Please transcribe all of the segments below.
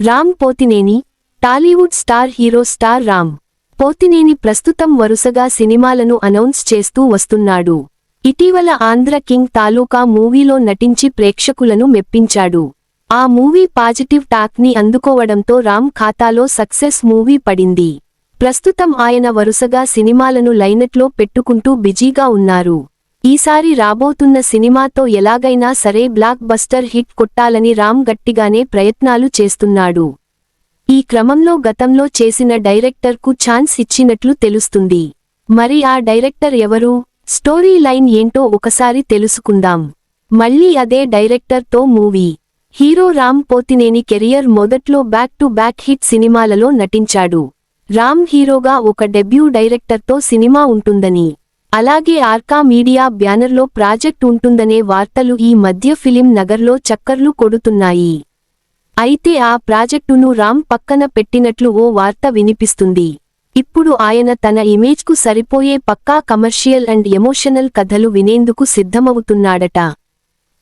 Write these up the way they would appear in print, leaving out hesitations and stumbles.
Ram Pothineni, Tollywood star hero star Ram Pothineni ప్రస్తుతం వరుసగా సినిమాలను అనౌన్స్ చేస్తూ వస్తున్నాడు. ఇటీవల ఆంధ్ర కింగ్ తాలూకా మూవీలో నటించి ప్రేక్షకులను మెప్పించాడు. ఆ మూవీ పాజిటివ్ టాక్ ని అందుకోవడంతో రామ్ ఖాతాలో సక్సెస్ మూవీ పడింది. ప్రస్తుతం ఆయన వరుసగా సినిమాలను లైనట్లో పెట్టుకుంటూ బిజీగా ఉన్నారు. ఈసారి రాబోతున్న సినిమాతో ఎలాగైనా సరే బ్లాక్ బస్టర్ హిట్ కొట్టాలని రామ్ గట్టిగానే ప్రయత్నాలు చేస్తున్నాడు. ఈ క్రమంలో గతంలో చేసిన డైరెక్టర్కు ఛాన్స్ ఇచ్చినట్లు తెలుస్తుంది. మరి ఆ డైరెక్టర్ ఎవరు, స్టోరీ లైన్ ఏంటో ఒకసారి తెలుసుకుందాం. మళ్ళీ అదే డైరెక్టర్తో movie. Hero Ram Pothineni career మొదట్లో బ్యాక్ టు బ్యాక్ హిట్ సినిమాలలో నటించాడు. రామ్ హీరోగా ఒక డెబ్యూ డైరెక్టర్తో సినిమా ఉంటుందని, అలాగే ఆర్కా మీడియా బ్యానర్లో ప్రాజెక్ట్ ఉంటుందనే వార్తలు ఈ మధ్య ఫిలిం నగర్లో చక్కర్లు కొడుతున్నాయి. అయితే ఆ ప్రాజెక్టును రామ్ పక్కన పెట్టినట్లు ఓ వార్త వినిపిస్తుంది. ఇప్పుడు ఆయన తన ఇమేజ్కు సరిపోయే పక్కా కమర్షియల్ అండ్ ఎమోషనల్ కథలు వినేందుకు సిద్ధమవుతున్నాడట.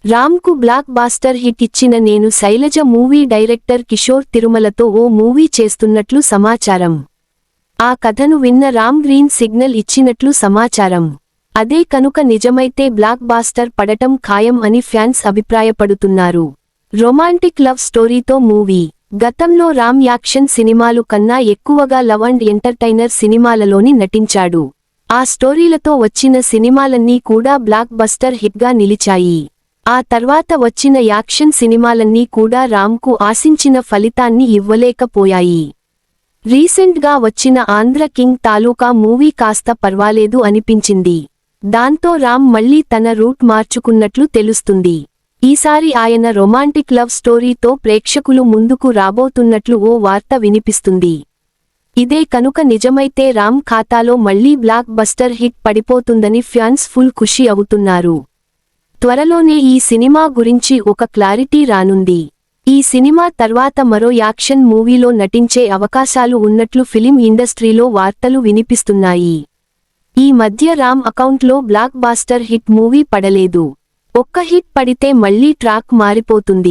రామ్కు బ్లాక్ బాస్టర్ హిట్ ఇచ్చిన నేను శైలజ మూవీ డైరెక్టర్ కిషోర్ తిరుమలతో ఓ మూవీ చేస్తున్నట్లు సమాచారం. ఆ కథను విన్న రామ్ గ్రీన్ సిగ్నల్ ఇచ్చినట్లు సమాచారం. అదే కనుక నిజమైతే బ్లాక్ బాస్టర్ పడటం ఖాయం అని ఫ్యాన్స్ అభిప్రాయపడుతున్నారు. రొమాంటిక్ లవ్ స్టోరీతో మూవీ. గతంలో రామ్ యాక్షన్ సినిమాలు కన్నా ఎక్కువగా లవ్ అండ్ ఎంటర్టైనర్ సినిమాలలోని నటించాడు. ఆ స్టోరీలతో వచ్చిన సినిమాలన్నీ కూడా బ్లాక్ బస్టర్ హిట్గా నిలిచాయి. ఆ తర్వాత వచ్చిన యాక్షన్ సినిమాలన్నీ కూడా రామ్కు ఆశించిన ఫలితాన్ని ఇవ్వలేకపోయాయి. రీసెంట్గా వచ్చిన ఆంధ్ర కింగ్ తాలూకా మూవీ కాస్త పర్వాలేదు అనిపించింది. దాంతో రామ్ మళ్లీ తన రూట్ మార్చుకున్నట్లు తెలుస్తుంది. ఈసారి ఆయన రొమాంటిక్ లవ్ స్టోరీతో ప్రేక్షకులు ముందుకు రాబోతున్నట్లు ఓ వార్త వినిపిస్తుంది. ఇదే కనుక నిజమైతే రామ్ ఖాతాలో మళ్లీ బ్లాక్ బస్టర్ హిట్ పడిపోతుందని ఫ్యాన్స్ ఫుల్ ఖుషి అవుతున్నారు. త్వరలోనే ఈ సినిమా గురించి ఒక క్లారిటీ రానుంది. ఈ సినిమా తర్వాత మరో యాక్షన్ మూవీలో నటించే అవకాశాలు ఉన్నట్లు ఫిలిం ఇండస్ట్రీలో వార్తలు వినిపిస్తున్నాయి. ఈ మధ్య రామ్ అకౌంట్లో బ్లాక్ బాస్టర్ హిట్ మూవీ పడలేదు. ఒక్క హిట్ పడితే మళ్లీ ట్రాక్ మారిపోతుంది.